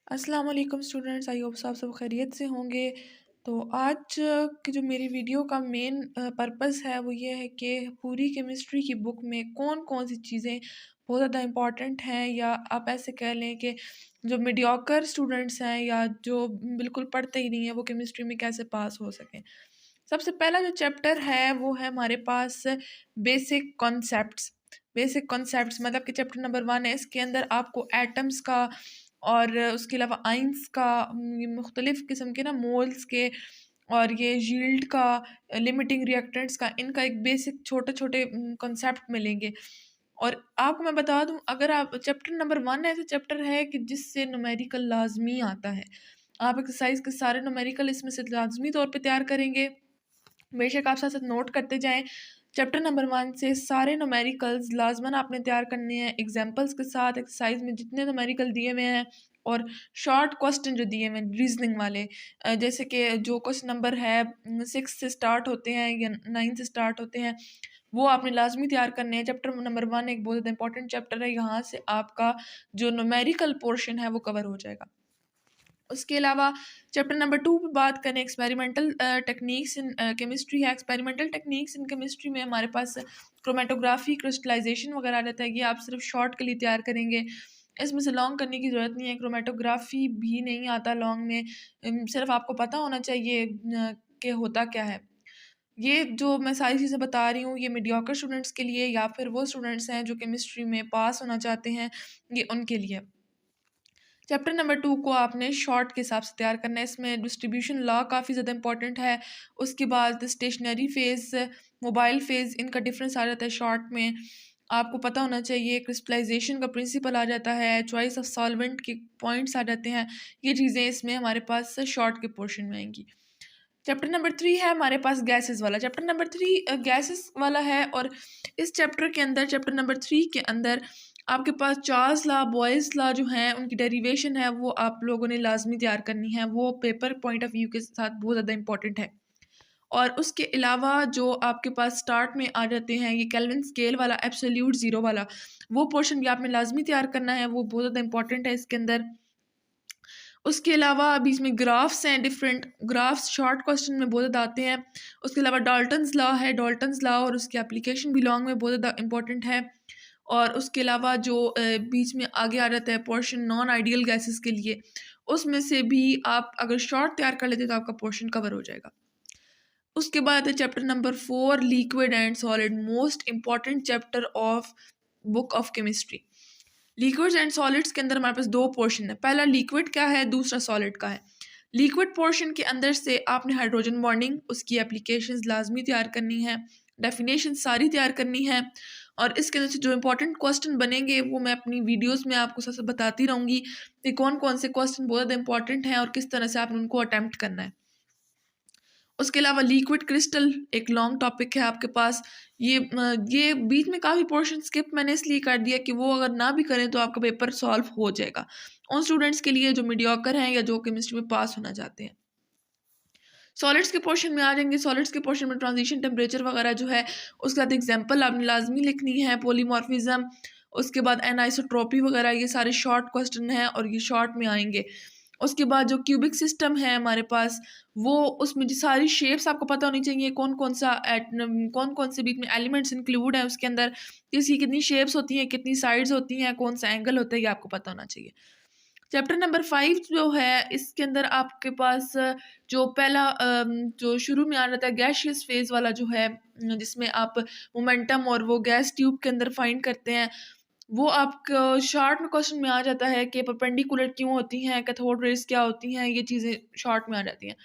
अस्सलाम वालेकुम students, I hope सब खैरियत से होंगे। तो आज की जो मेरी वीडियो का मेन पर्पस है वो ये है कि पूरी केमिस्ट्री की बुक में कौन कौन सी चीज़ें बहुत ज़्यादा इम्पॉर्टेंट हैं, या आप ऐसे कह लें कि जो मीडियोकर स्टूडेंट्स हैं या जो बिल्कुल पढ़ते ही नहीं हैं वो केमिस्ट्री में कैसे पास हो सकें। सबसे पहला जो चैप्टर है वो है हमारे पास बेसिक कॉन्सेप्ट्स। बेसिक कॉन्सेप्ट्स मतलब कि चैप्टर नंबर 1 है। इसके अंदर आपको एटम्स का और उसके अलावा आइंस का, मुख्तलिफ़ किस्म के ना मोल्स के, और ये यील्ड का, लिमिटिंग रिएक्टेंट्स का, इनका एक बेसिक छोटे-छोटे कॉन्सेप्ट मिलेंगे। और आपको मैं बता दूँ, अगर आप चैप्टर नंबर 1 ऐसा चैप्टर है कि जिससे न्यूमेरिकल लाज़मी आता है। आप एक्सरसाइज़ के सारे न्यूमेरिकल इसमें से लाज़मी तौर पे तैयार करेंगे। बेशक आप साथ-साथ नोट करते जाएँ। चैप्टर नंबर 1 से सारे न्यूमेरिकल्स लाज़मन आपने तैयार करने हैं, एग्ज़ाम्पल्स के साथ एक्सरसाइज़ में जितने न्यूमेरिकल दिए हुए हैं, और शॉर्ट क्वेश्चन जो दिए हुए हैं रीज़निंग वाले, जैसे कि जो क्वेश्चन नंबर है 6 से स्टार्ट होते हैं या 9 से स्टार्ट होते हैं, वो आपने लाज़मी तैयार करने हैं। चैप्टर नंबर 1 एक बहुत ज़्यादा इंपॉर्टेंट चैप्टर है, यहाँ से आपका जो न्यूमेरिकल पोर्शन है वो कवर हो जाएगा। उसके अलावा चैप्टर नंबर 2 पे बात करें, एक्सपेरिमेंटल टेक्निक्स इन केमिस्ट्री है। एक्सपेरिमेंटल टेक्निक्स इन केमिस्ट्री में हमारे पास क्रोमेटोग्राफी, क्रिस्टलाइजेशन वगैरह आ जाता है। ये आप सिर्फ शॉर्ट के लिए तैयार करेंगे, इसमें से लॉन्ग करने की ज़रूरत नहीं है। क्रोमेटोग्राफी भी नहीं आता लॉन्ग में, सिर्फ आपको पता होना चाहिए कि होता क्या है। ये जो मैं सारी चीज़ें बता रही हूँ, ये मीडियोकर स्टूडेंट्स के लिए या फिर वो स्टूडेंट्स हैं जो केमिस्ट्री में पास होना चाहते हैं, ये उनके लिए। चैप्टर नंबर 2 को आपने शॉर्ट के हिसाब से तैयार करना है। इसमें डिस्ट्रीब्यूशन लॉ काफ़ी ज़्यादा इंपॉर्टेंट है। उसके बाद स्टेशनरी फ़ेज़, मोबाइल फ़ेज़, इनका डिफरेंस आ जाता है शॉर्ट में। आपको पता होना चाहिए, क्रिस्टलाइजेशन का प्रिंसिपल आ जाता है, चॉइस ऑफ सॉल्वेंट के पॉइंट्स आ जाते हैं। ये चीज़ें इसमें हमारे पास शॉर्ट के पोर्शन में आएंगी। चैप्टर नंबर 3 है हमारे पास गैसेस वाला। चैप्टर नंबर 3 गैसेस वाला है, और इस चैप्टर के अंदर, चैप्टर नंबर 3 के अंदर आपके पास चार्ल्स लॉ, बॉयज़ लॉ जो हैं उनकी डेरिवेशन है वो आप लोगों ने लाज़मी तैयार करनी है। वो पेपर पॉइंट ऑफ व्यू के साथ बहुत ज़्यादा इंपॉर्टेंट है। और उसके अलावा जो आपके पास स्टार्ट में आ जाते हैं, ये केल्विन स्केल वाला, एब्सोल्यूट ज़ीरो वाला, वो पोर्शन भी आपने लाज़मी तैयार करना है, वो बहुत ज़्यादा इंपॉर्टेंट है इसके अंदर। उसके अलावा अभी इसमें ग्राफ्स हैं, डिफरेंट ग्राफ्स शॉर्ट क्वेश्चन में बहुत ज़्यादा आते हैं। उसके अलावा डाल्टन्स लॉ है, डाल्टन्स लॉ और उसकी एप्लीकेशन भी लॉन्ग में बहुत ज़्यादा इंपॉर्टेंट है। और उसके अलावा जो बीच में आगे आ जाता है पोर्शन नॉन आइडियल गैसेस के लिए, उसमें से भी आप अगर शॉर्ट तैयार कर लेते तो आपका पोर्शन कवर हो जाएगा। उसके बाद है chapter number 4, liquid and solid, most important chapter of book of chemistry. Liquids and solids के अंदर हमारे पास दो पोर्शन है। पहला लिक्विड का है, दूसरा सॉलिड का है। लिक्विड पोर्शन के अंदर से आपने हाइड्रोजन बॉन्डिंग, उसकी एप्लीकेशंस लाजमी तैयार करनी है, डेफिनेशन सारी तैयार करनी है। और इसके अंदर से जो इंपॉर्टेंट क्वेश्चन बनेंगे वो मैं अपनी वीडियोस में आपको साथ साथ बताती रहूँगी कि कौन कौन से क्वेश्चन बहुत ज़्यादा इंपॉर्टेंट हैं और किस तरह से आपने उनको अटैम्प्ट करना है। उसके अलावा लिक्विड क्रिस्टल एक लॉन्ग टॉपिक है आपके पास। ये बीच में काफ़ी पोर्शन स्किप मैंने इसलिए कर दिया कि वो अगर ना भी करें तो आपका पेपर सॉल्व हो जाएगा उन स्टूडेंट्स के लिए जो मीडियोकर हैं या जो केमिस्ट्री में पास होना चाहते हैं। सॉलिड्स के पोर्शन में आ जाएंगे। सॉलिड्स के पोर्शन में ट्रांजिशन टेम्परेचर वगैरह जो है, उसके बाद एग्जाम्पल आपने लाजमी लिखनी है, पोलीमॉर्फिज्म, उसके बाद एनाइसोट्रॉपी वगैरह, ये सारे शॉर्ट क्वेश्चन हैं और ये शॉर्ट में आएंगे। उसके बाद जो क्यूबिक सिस्टम है हमारे पास, वो उसमें जो सारी शेप्स आपको पता होनी चाहिए, कौन कौन से बीच में एलिमेंट्स इंक्लूड है उसके अंदर, किसकी कितनी शेप्स होती हैं, कितनी साइड्स होती हैं, कौन सा एंगल होता है, ये आपको पता होना चाहिए। चैप्टर नंबर 5 जो है, इसके अंदर आपके पास जो पहला जो शुरू में आ रहा था गैशियस फेज वाला जो है, जिसमें आप मोमेंटम और वो गैस ट्यूब के अंदर फाइंड करते हैं, वो आपको शॉर्ट में क्वेश्चन में आ जाता है कि परपेंडिकुलर क्यों होती हैं, कैथोड रेज क्या होती हैं, ये चीज़ें शॉर्ट में आ जाती हैं।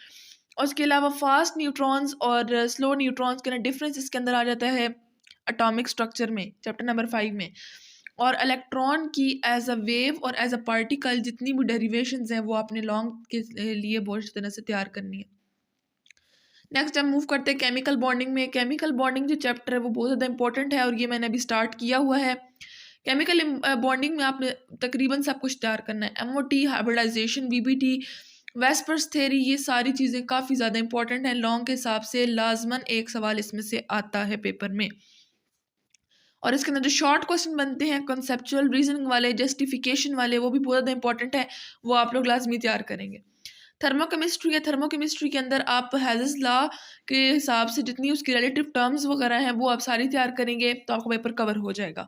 और उसके अलावा फास्ट न्यूट्रॉन्स और स्लो न्यूट्रॉन्स के डिफरेंस इसके अंदर आ जाता है एटॉमिक स्ट्रक्चर में, चैप्टर नंबर 5 में। और इलेक्ट्रॉन की एज अ वेव और एज अ पार्टिकल जितनी भी डेरिवेशंस हैं वो आपने लॉन्ग के लिए बहुत अच्छी तरह से तैयार करनी है। नेक्स्ट हम मूव करते हैं केमिकल बॉन्डिंग में। केमिकल बॉन्डिंग जो चैप्टर है वो बहुत ज़्यादा इंपॉर्टेंट है और ये मैंने अभी स्टार्ट किया हुआ है। केमिकल बॉन्डिंग में आपने तकरीबन सब कुछ तैयार करना है, MOT, hybridization, VBT, VSEPR theory, ये सारी चीज़ें काफ़ी ज़्यादा इंपॉर्टेंट हैं। लॉन्ग के हिसाब से लाजमन एक सवाल इसमें से आता है पेपर में। और इसके अंदर जो शॉर्ट क्वेश्चन बनते हैं कॉन्सेप्चुअल रीजनिंग वाले, जस्टिफिकेशन वाले, वो भी बहुत ज़्यादा इंपॉर्टेंट है, वो आप लोग लाजमी तैयार करेंगे। थर्मोकेमिस्ट्री है, थर्मोकेमिस्ट्री के अंदर आप हेज़ल्स लॉ के हिसाब से जितनी उसकी रिलेटिव टर्म्स वगैरह हैं वो आप सारी तैयार करेंगे तो आपका पेपर कवर हो जाएगा।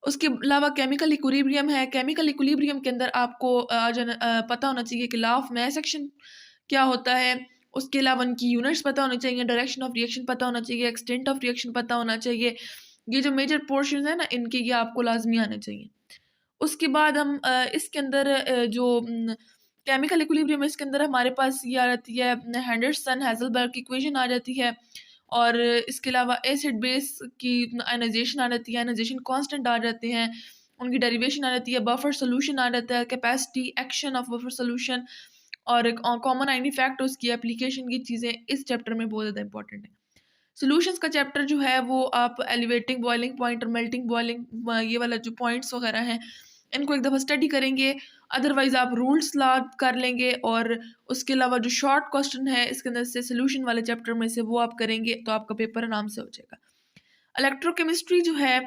उसके अलावा केमिकल इक्विलिब्रियम है, केमिकल इक्विलिब्रियम के अंदर आपको पता होना चाहिए कि लॉ ऑफ मास एक्शन क्या होता है। उसके अलावा उनकी यूनिट्स पता होनी चाहिए, डायरेक्शन ऑफ रिएक्शन पता होना चाहिए, एक्सटेंट ऑफ रिएक्शन पता होना चाहिए। ये जो मेजर पोर्शन है ना इनके, ये आपको लाजमी आने चाहिए। उसके बाद हम इसके अंदर जो केमिकल इक्विलिब्रियम है, इसके अंदर हमारे पास ये आ जाती है हेंडरसन हेज़लबर्ग इक्वेशन आ जाती है, और इसके अलावा एसिड बेस की आयनाइजेशन आ जाती है, आयनाइजेशन कांस्टेंट आ जाते हैं, उनकी डेरिवेशन आ जाती है, बफर सॉल्यूशन आ जाता है, capacity action of buffer solution, और कॉमन आयन इफेक्ट, उसकी एप्लीकेशन की चीज़ें इस चैप्टर में बहुत ज़्यादा इंपॉर्टेंट है। सॉल्यूशंस का चैप्टर जो है वो आप एलिवेटिंग बॉइलिंग पॉइंट और मेल्टिंग बॉइलिंग ये वाला जो पॉइंट्स वगैरह हैं इनको एक दफ़ा स्टडी करेंगे, अदरवाइज़ आप रूल्स ला कर लेंगे, और उसके अलावा जो शॉर्ट क्वेश्चन है इसके अंदर से सोल्यूशन वाले चैप्टर में से वो आप करेंगे तो आपका पेपर आराम से हो जाएगा। इलेक्ट्रोकेमिस्ट्री जो है,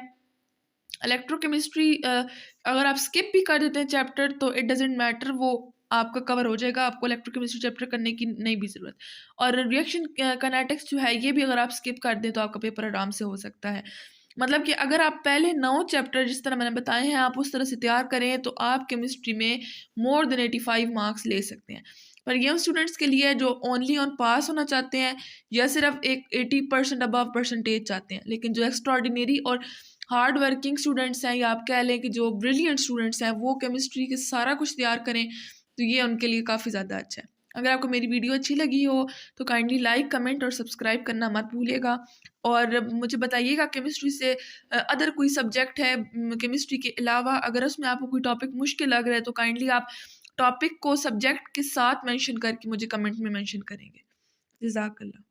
इलेक्ट्रोकेमिस्ट्री अगर आप स्किप भी कर देते हैं चैप्टर तो इट डजेंट मैटर, वो आपका कवर हो जाएगा, आपको इलेक्ट्रोकेमिस्ट्री चैप्टर करने की नहीं भी ज़रूरत। और रिएक्शन काइनेटिक्स जो है ये भी अगर आप स्किप कर दें तो आपका पेपर आराम से हो सकता है। मतलब कि अगर आप पहले 9 चैप्टर जिस तरह मैंने बताए हैं आप उस तरह से तैयार करें तो आप केमिस्ट्री में मोर देन 85 मार्क्स ले सकते हैं। पर यंग स्टूडेंट्स के लिए जो ओनली ऑन पास होना चाहते हैं या सिर्फ एक 80% अबव परसेंटेज चाहते हैं, लेकिन जो एक्स्ट्राऑर्डिनरी और हार्ड वर्किंग स्टूडेंट्स हैं, या आप कह लें कि जो ब्रिलियंट स्टूडेंट्स हैं, वो केमिस्ट्री के सारा कुछ तैयार करें तो ये उनके लिए काफ़ी ज़्यादा अच्छा है। अगर आपको मेरी वीडियो अच्छी लगी हो तो काइंडली लाइक, कमेंट और सब्सक्राइब करना मत भूलिएगा, और मुझे बताइएगा केमिस्ट्री से अदर कोई सब्जेक्ट है केमिस्ट्री के अलावा, अगर उसमें आपको कोई टॉपिक मुश्किल लग रहा है तो काइंडली आप टॉपिक को सब्जेक्ट के साथ मेंशन करके मुझे कमेंट में मेंशन करेंगे। जज़ाकल्लाह।